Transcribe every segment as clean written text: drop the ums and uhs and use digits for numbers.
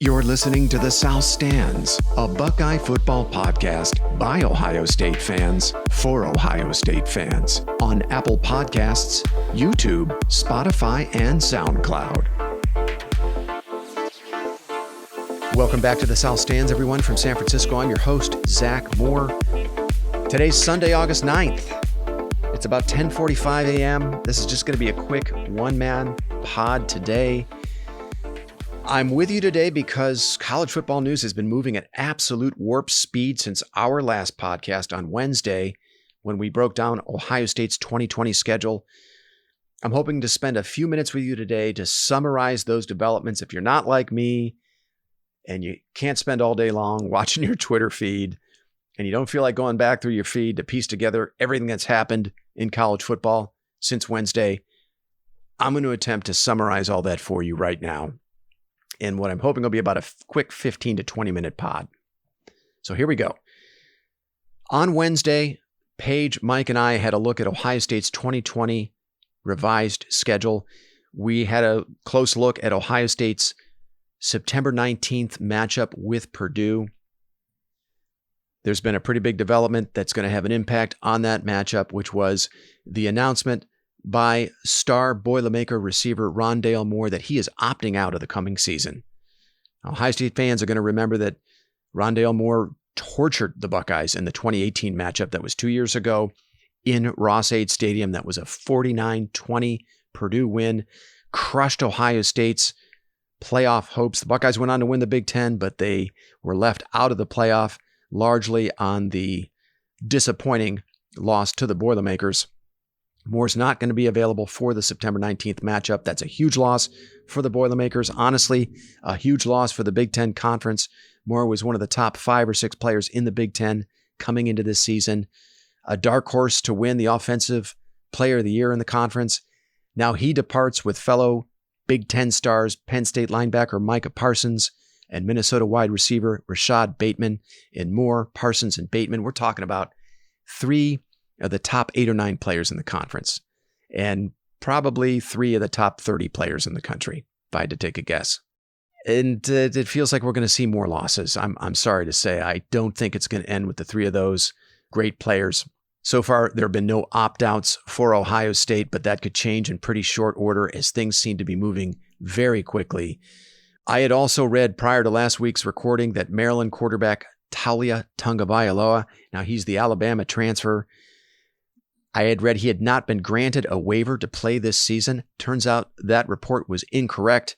You're listening to The South Stands, a Buckeye football podcast by Ohio State fans for Ohio State fans on Apple Podcasts, YouTube, Spotify, and SoundCloud. Welcome back to The South Stands, everyone, from San Francisco. I'm your host, Zach Moore. Today's Sunday, August 9th. It's about 10:45 a.m. This is just going to be a quick one-man pod today. I'm with you today because college football news has been moving at absolute warp speed since our last podcast on Wednesday when we broke down Ohio State's 2020 schedule. I'm hoping to spend a few minutes with you today to summarize those developments. If you're not like me and you can't spend all day long watching your Twitter feed and you don't feel like going back through your feed to piece together everything that's happened in college football since Wednesday, I'm going to attempt to summarize all that for you right now in what I'm hoping will be about a quick 15 to 20 minute pod. So here we go. On Wednesday, Paige, Mike, and I had a look at Ohio State's 2020 revised schedule. We had a close look at Ohio State's September 19th matchup with Purdue. There's been a pretty big development that's going to have an impact on that matchup, which was the announcement by star Boilermaker receiver Rondale Moore that he is opting out of the coming season. Ohio State fans are going to remember that Rondale Moore tortured the Buckeyes in the 2018 matchup that was 2 years ago in Ross-Ade Stadium. That was a 49-20 Purdue win, crushed Ohio State's playoff hopes. The Buckeyes went on to win the Big Ten, but they were left out of the playoff largely on the disappointing loss to the Boilermakers. Moore's not going to be available for the September 19th matchup. That's a huge loss for the Boilermakers. Honestly, a huge loss for the Big Ten Conference. Moore was one of the top 5 or 6 players in the Big Ten coming into this season. A dark horse to win the Offensive Player of the Year in the conference. Now he departs with fellow Big Ten stars, Penn State linebacker Micah Parsons and Minnesota wide receiver Rashad Bateman. And Moore, Parsons, and Bateman, we're talking about 3 of the top 8 or 9 players in the conference, and probably 3 of the top 30 players in the country, if I had to take a guess. And it feels like we're going to see more losses. I'm sorry to say, I don't think it's going to end with the 3 of those great players. So far, there have been no opt-outs for Ohio State, but that could change in pretty short order as things seem to be moving very quickly. I had also read prior to last week's recording that Maryland quarterback Taulia Tagovailoa, now he's the Alabama transfer, I had read he had not been granted a waiver to play this season. Turns out that report was incorrect.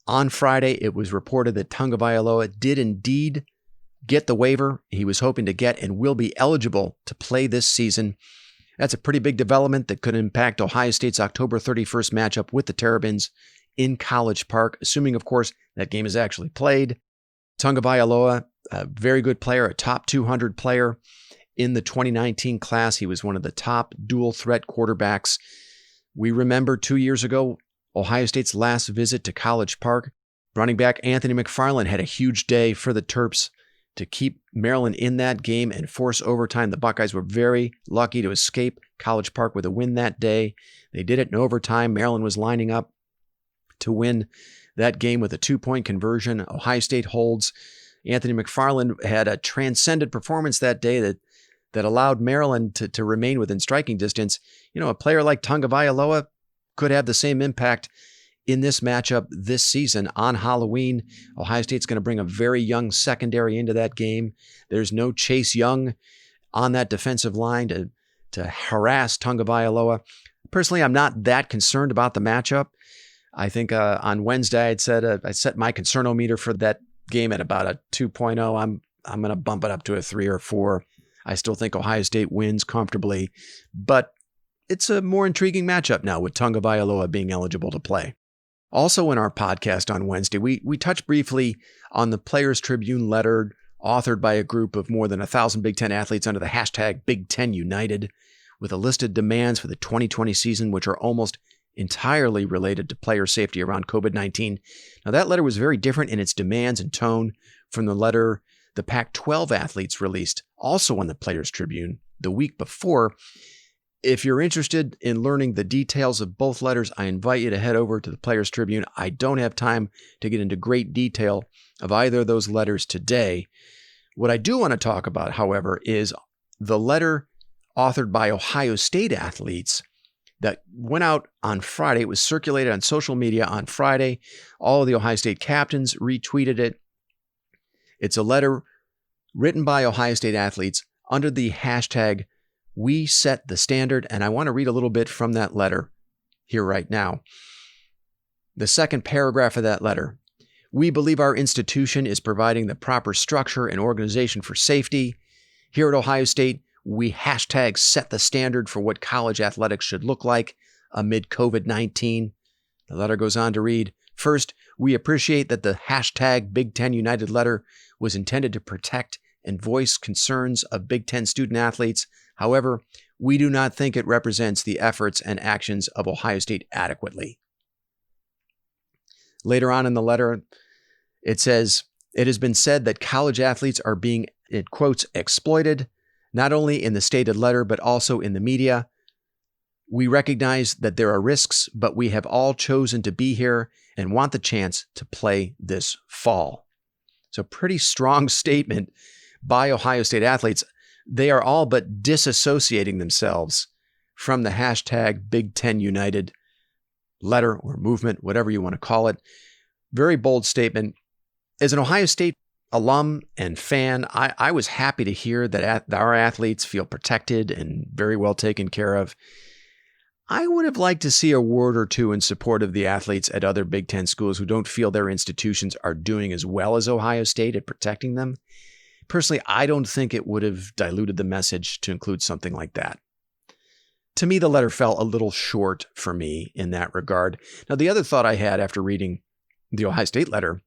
On Friday, it was reported that Tagovailoa did indeed get the waiver he was hoping to get and will be eligible to play this season. That's a pretty big development that could impact Ohio State's October 31st matchup with the Terrapins in College Park, assuming, of course, that game is actually played. Tagovailoa, a very good player, a top 200 player. In the 2019 class, he was one of the top dual-threat quarterbacks. We remember 2 years ago, Ohio State's last visit to College Park. Running back Anthony McFarland had a huge day for the Terps to keep Maryland in that game and force overtime. The Buckeyes were very lucky to escape College Park with a win that day. They did it in overtime. Maryland was lining up to win that game with a 2-point conversion. Ohio State holds. Anthony McFarland had a transcendent performance that day that allowed Maryland to remain within striking distance. You know, a player like Tagovailoa could have the same impact in this matchup this season on Halloween. Ohio State's going to bring a very young secondary into that game. There's no Chase Young on that defensive line to harass Tagovailoa. Personally, I'm not that concerned about the matchup. I think on Wednesday I set my concernometer for that game at about a 2.0. I'm going to bump it up to a 3 or 4. I still think Ohio State wins comfortably, but it's a more intriguing matchup now with Tagovailoa being eligible to play. Also in our podcast on Wednesday, we touched briefly on the Players Tribune letter authored by a group of more than 1,000 Big Ten athletes under the hashtag Big Ten United, with a list of demands for the 2020 season, which are almost entirely related to player safety around COVID-19. Now, that letter was very different in its demands and tone from the letter the Pac-12 athletes released, also on the Players Tribune, the week before. If you're interested in learning the details of both letters, I invite you to head over to the Players Tribune. I don't have time to get into great detail of either of those letters today. What I do want to talk about, however, is the letter authored by Ohio State athletes that went out on Friday. It was circulated on social media on Friday. All of the Ohio State captains retweeted it. It's a letter written by Ohio State athletes under the hashtag We Set the Standard, and I want to read a little bit from that letter here right now. The second paragraph of that letter. We believe our institution is providing the proper structure and organization for safety. Here at Ohio State, we hashtag set the standard for what college athletics should look like amid COVID-19. The letter goes on to read, first, we appreciate that the hashtag Big Ten United letter was intended to protect and voice concerns of Big Ten student athletes. However, we do not think it represents the efforts and actions of Ohio State adequately. Later on in the letter, it says, it has been said that college athletes are being, it quotes, exploited, not only in the stated letter, but also in the media. We recognize that there are risks, but we have all chosen to be here and want the chance to play this fall. So pretty strong statement by Ohio State athletes. They are all but disassociating themselves from the hashtag Big Ten United letter or movement, whatever you want to call it. Very bold statement. As an Ohio State alum and fan, I was happy to hear that our athletes feel protected and very well taken care of. I would have liked to see a word or two in support of the athletes at other Big Ten schools who don't feel their institutions are doing as well as Ohio State at protecting them. Personally, I don't think it would have diluted the message to include something like that. To me, the letter fell a little short for me in that regard. Now, the other thought I had after reading the Ohio State letter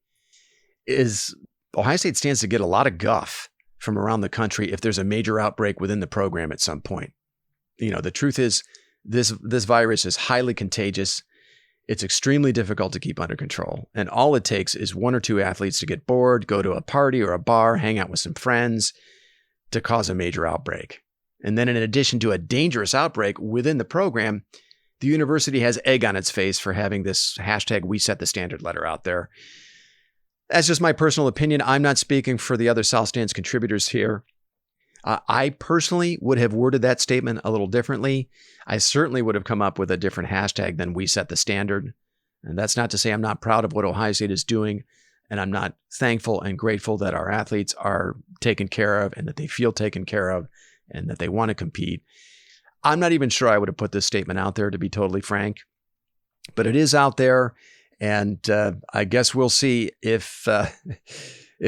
is Ohio State stands to get a lot of guff from around the country if there's a major outbreak within the program at some point. You know, the truth is this virus is highly contagious. It's extremely difficult to keep under control. And all it takes is one or two athletes to get bored, go to a party or a bar, hang out with some friends to cause a major outbreak. And then in addition to a dangerous outbreak within the program, the university has egg on its face for having this hashtag We Set the Standard letter out there. That's just my personal opinion. I'm not speaking for the other South Stands contributors here. I personally would have worded that statement a little differently. I certainly would have come up with a different hashtag than We Set the Standard. And that's not to say I'm not proud of what Ohio State is doing, and I'm not thankful and grateful that our athletes are taken care of and that they feel taken care of and that they want to compete. I'm not even sure I would have put this statement out there, to be totally frank, but it is out there. And I guess we'll see if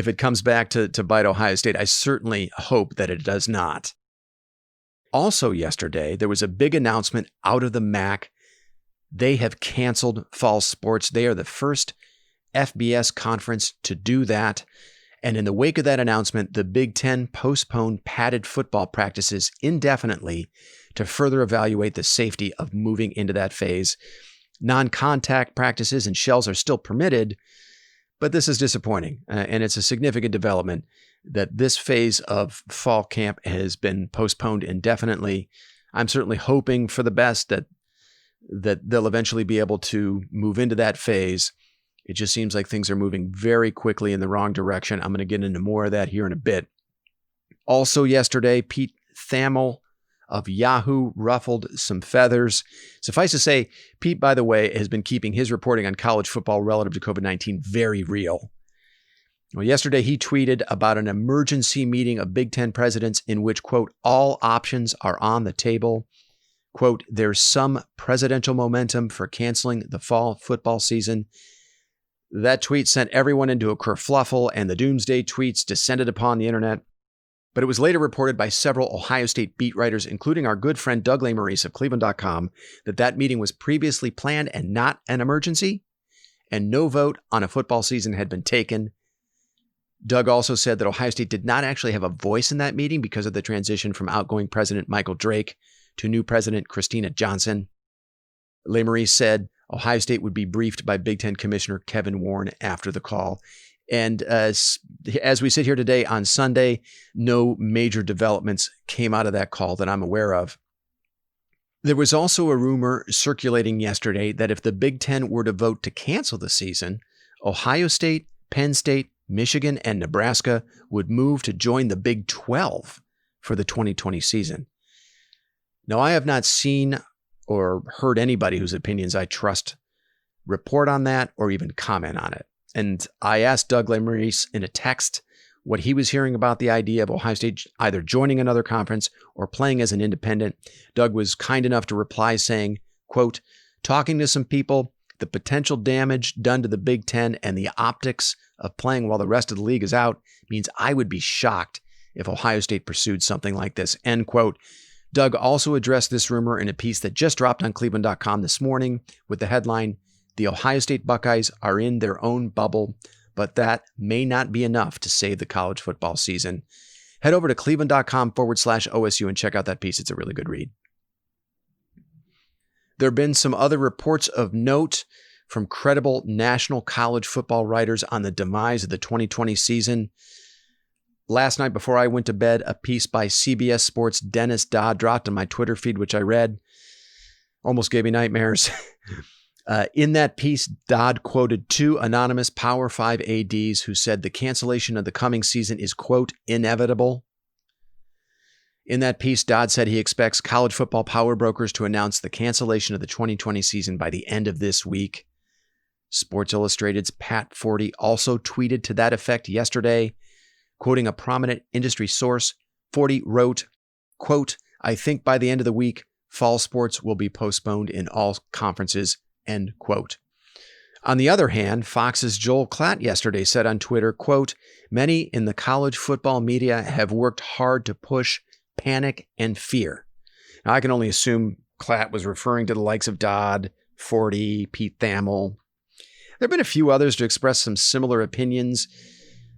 it comes back to bite Ohio State. I certainly hope that it does not. Also yesterday, there was a big announcement out of the MAC. They have canceled fall sports. They are the first FBS conference to do that. And in the wake of that announcement, the Big Ten postponed padded football practices indefinitely to further evaluate the safety of moving into that phase. Non-contact practices and shells are still permitted, but this is disappointing, and it's a significant development that this phase of fall camp has been postponed indefinitely. I'm certainly hoping for the best that they'll eventually be able to move into that phase. It just seems like things are moving very quickly in the wrong direction. I'm going to get into more of that here in a bit. Also yesterday, Pete Thamel of Yahoo ruffled some feathers. Suffice to say, Pete, by the way, has been keeping his reporting on college football relative to COVID-19 very real. Well, yesterday he tweeted about an emergency meeting of Big Ten presidents in which, quote, all options are on the table. Quote, there's some presidential momentum for canceling the fall football season. That tweet sent everyone into a kerfluffle, and the doomsday tweets descended upon the internet. But it was later reported by several Ohio State beat writers, including our good friend Doug Lesmerises of Cleveland.com, that meeting was previously planned and not an emergency, and no vote on a football season had been taken. Doug also said that Ohio State did not actually have a voice in that meeting because of the transition from outgoing President Michael Drake to new President Christina Johnson. Lesmerises said Ohio State would be briefed by Big Ten Commissioner Kevin Warren after the call. And as we sit here today on Sunday, no major developments came out of that call that I'm aware of. There was also a rumor circulating yesterday that if the Big Ten were to vote to cancel the season, Ohio State, Penn State, Michigan, and Nebraska would move to join the Big 12 for the 2020 season. Now, I have not seen or heard anybody whose opinions I trust report on that or even comment on it. And I asked Doug Lesmerises in a text what he was hearing about the idea of Ohio State either joining another conference or playing as an independent. Doug was kind enough to reply saying, quote, "Talking to some people, the potential damage done to the Big Ten and the optics of playing while the rest of the league is out means I would be shocked if Ohio State pursued something like this," end quote. Doug also addressed this rumor in a piece that just dropped on Cleveland.com this morning with the headline, "The Ohio State Buckeyes are in their own bubble, but that may not be enough to save the college football season." Head over to cleveland.com/OSU and check out that piece. It's a really good read. There have been some other reports of note from credible national college football writers on the demise of the 2020 season. Last night before I went to bed, a piece by CBS Sports' Dennis Dodd dropped on my Twitter feed, which I read. Almost gave me nightmares. In that piece, Dodd quoted two anonymous Power 5 ADs who said the cancellation of the coming season is, quote, inevitable. In that piece, Dodd said he expects college football power brokers to announce the cancellation of the 2020 season by the end of this week. Sports Illustrated's Pat Forty also tweeted to that effect yesterday. Quoting a prominent industry source, Forty wrote, quote, "I think by the end of the week, fall sports will be postponed in all conferences," end quote. On the other hand, Fox's Joel Klatt yesterday said on Twitter, quote, "Many in the college football media have worked hard to push panic and fear." Now, I can only assume Klatt was referring to the likes of Dodd, Forty, Pete Thamel. There have been a few others to express some similar opinions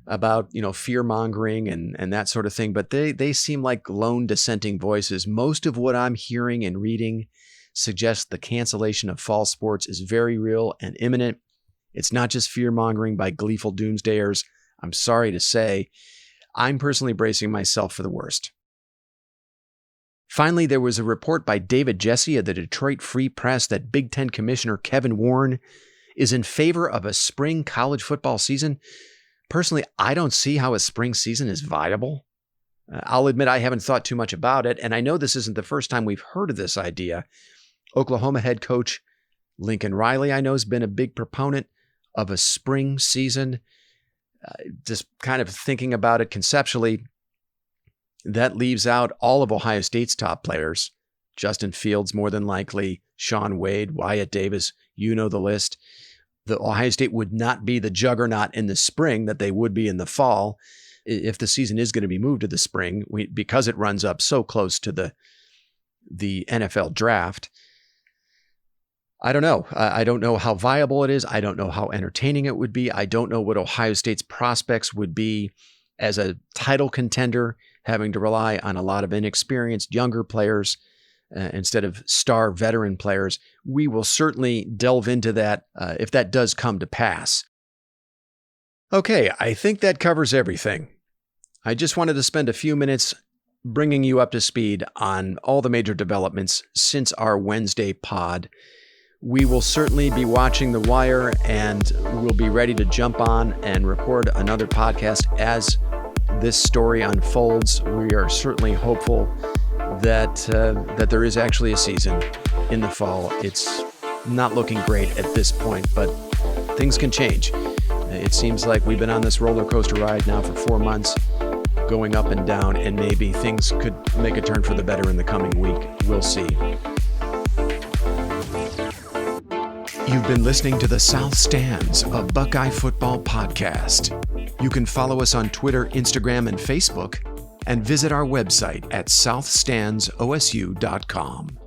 about, fear-mongering and that sort of thing, but they seem like lone dissenting voices. Most of what I'm hearing and reading suggests the cancellation of fall sports is very real and imminent. It's not just fear-mongering by gleeful doomsdayers. I'm sorry to say, I'm personally bracing myself for the worst. Finally, there was a report by David Jesse of the Detroit Free Press that Big Ten Commissioner Kevin Warren is in favor of a spring college football season. Personally, I don't see how a spring season is viable. I'll admit I haven't thought too much about it, and I know this isn't the first time we've heard of this idea. Oklahoma head coach Lincoln Riley, I know, has been a big proponent of a spring season. Just kind of thinking about it conceptually, that leaves out all of Ohio State's top players. Justin Fields, more than likely, Shaun Wade, Wyatt Davis, you know the list. The Ohio State would not be the juggernaut in the spring that they would be in the fall if the season is going to be moved to the spring, because it runs up so close to the NFL draft. I don't know. I don't know how viable it is. I don't know how entertaining it would be. I don't know what Ohio State's prospects would be as a title contender, having to rely on a lot of inexperienced younger players instead of star veteran players. We will certainly delve into that if that does come to pass. Okay, I think that covers everything. I just wanted to spend a few minutes bringing you up to speed on all the major developments since our Wednesday pod. We will certainly be watching the wire, and we'll be ready to jump on and record another podcast as this story unfolds. We are certainly hopeful that there is actually a season in the fall. It's not looking great at this point, but things can change. It seems like we've been on this roller coaster ride now for 4 months, going up and down, and maybe things could make a turn for the better in the coming week. We'll see. You've been listening to the South Stands, a Buckeye football podcast. You can follow us on Twitter, Instagram, and Facebook, and visit our website at southstandsosu.com.